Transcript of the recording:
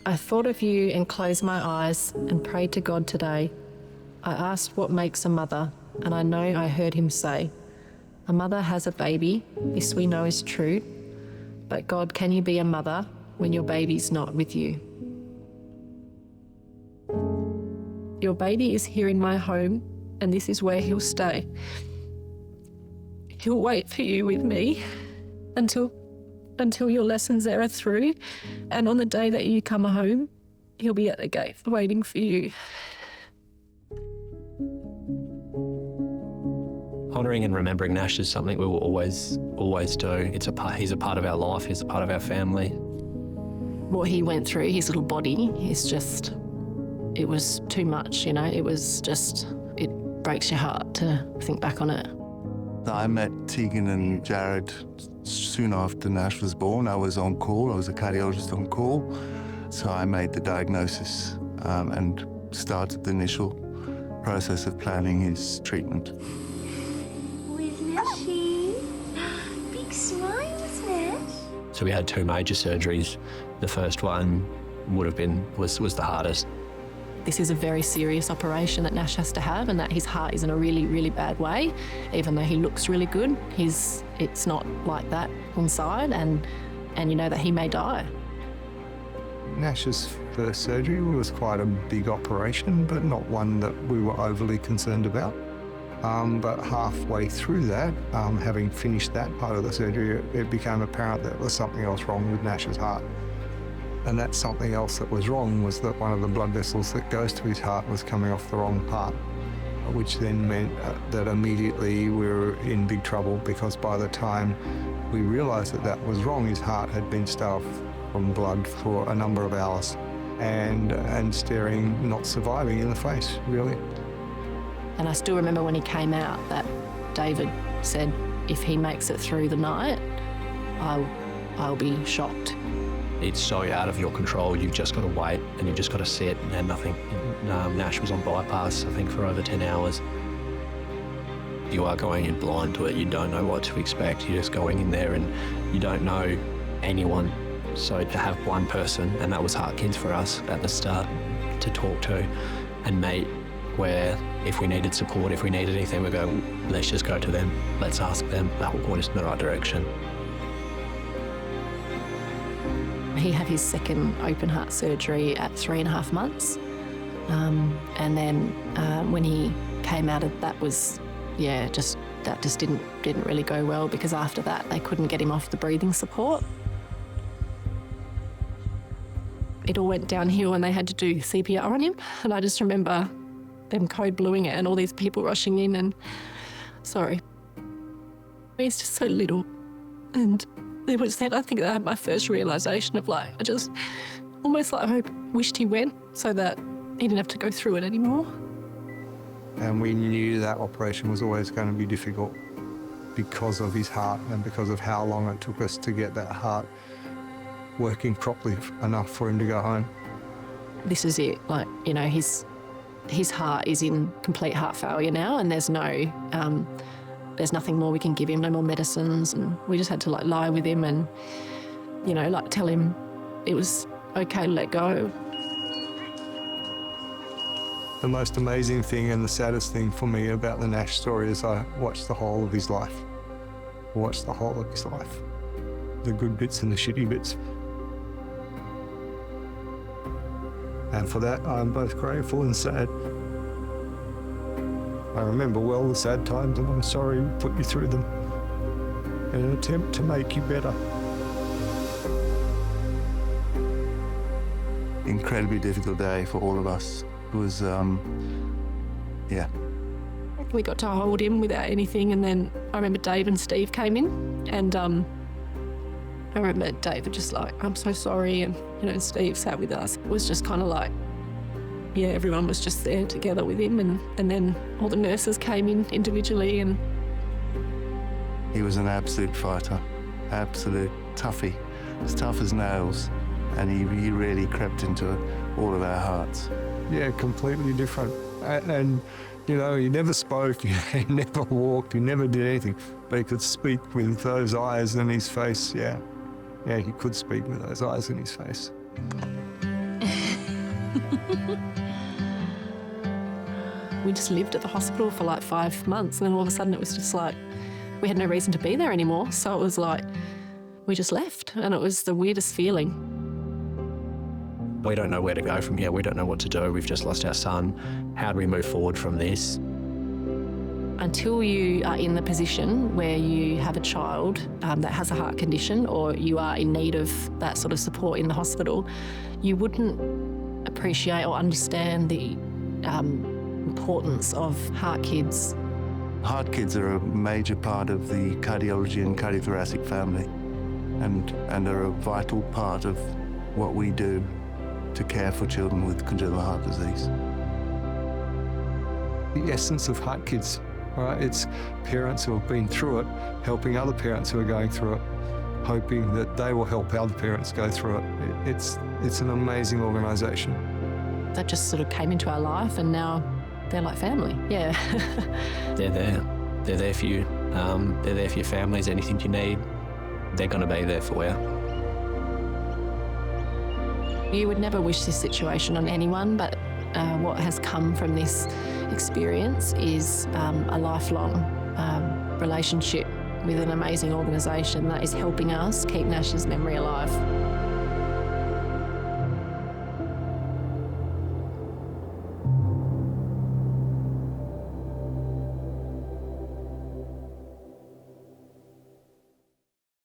I thought of you and closed my eyes and prayed to God today. I asked what makes a mother, and I know I heard him say, a mother has a baby, this we know is true, but God, can you be a mother when your baby's not with you? Your baby is here in my home, and this is where he'll stay. He'll wait for you with me until your lessons there are through, and on the day that you come home, he'll be at the gate waiting for you. Honouring and remembering Nash is something we will always do. He's a part of our life, he's a part of our family. What he went through, his little body, it was too much, you know, it breaks your heart to think back on it. I met Tegan and Jared soon after Nash was born. I was on call, I was a cardiologist on call. So I made the diagnosis and started the initial process of planning his treatment. With Nashy. Big smiles, Nash. So we had 2 major surgeries. The first one was the hardest. This is a very serious operation that Nash has to have, and that his heart is in a really, really bad way. Even though he looks really good, it's not like that inside, and you know that he may die. Nash's first surgery was quite a big operation, but not one that we were overly concerned about. But halfway through that, having finished that part of the surgery, it became apparent that there was something else wrong with Nash's heart. And that something else that was wrong was that one of the blood vessels that goes to his heart was coming off the wrong part, which then meant that immediately we were in big trouble, because by the time we realised that that was wrong, his heart had been starved from blood for a number of hours and staring, not surviving in the face, really. And I still remember when he came out that David said, if he makes it through the night, I'll be shocked. It's so out of your control, you've just got to wait and you've just got to sit and nothing. Nash was on bypass, I think, for over 10 hours. You are going in blind to it, you don't know what to expect, you're just going in there and you don't know anyone. So to have one person, and that was Hartkins for us at the start, to talk to and meet, where if we needed support, if we needed anything, we go, let's just go to them, let's ask them, that will point us in the right direction. He had his second open heart surgery at 3.5 months. And then when he came out of that that just didn't really go well, because after that they couldn't get him off the breathing support. It all went downhill and they had to do CPR on him. And I just remember them code bluing it and all these people rushing in and, sorry. He's just so little. And it was then I think I had my first realisation of I just almost I wished he went so that he didn't have to go through it anymore. And we knew that operation was always going to be difficult because of his heart and because of how long it took us to get that heart working properly enough for him to go home. This is it, his heart is in complete heart failure now, and there's nothing more we can give him, no more medicines, and we just had to lie with him and, tell him it was okay to let go. The most amazing thing and the saddest thing for me about the Nash story is I watched the whole of his life. The good bits and the shitty bits. And for that, I'm both grateful and sad. I remember well the sad times, and I'm sorry we put you through them in an attempt to make you better. Incredibly difficult day for all of us. It was, We got to hold him without anything, and then I remember Dave and Steve came in, and I remember David just I'm so sorry, and Steve sat with us. It was just kind of everyone was just there together with him, and then all the nurses came in individually, and he was an absolute fighter, absolute toughie, as tough as nails, and he really crept into all of our hearts. Yeah, completely different. And he never spoke, he never walked, he never did anything, but he could speak with those eyes in his face. Yeah, he could speak with those eyes in his face. We just lived at the hospital for like 5 months, and then all of a sudden it was just like we had no reason to be there anymore. So it was like we just left, and it was the weirdest feeling. We don't know where to go from here. We don't know what to do. We've just lost our son. How do we move forward from this? Until you are in the position where you have a child that has a heart condition, or you are in need of that sort of support in the hospital, you wouldn't appreciate or understand the importance of heart kids. Heart kids are a major part of the cardiology and cardiothoracic family, and are a vital part of what we do to care for children with congenital heart disease. The essence of Heart Kids, right? It's parents who have been through it, helping other parents who are going through it, hoping that they will help other parents go through it. It's an amazing organisation. That just sort of came into our life, and now they're like family. Yeah. They're there. They're there for you. They're there for your families. Anything you need, they're going to be there for you. You would never wish this situation on anyone, but what has come from this experience is a lifelong relationship with an amazing organisation that is helping us keep Nash's memory alive.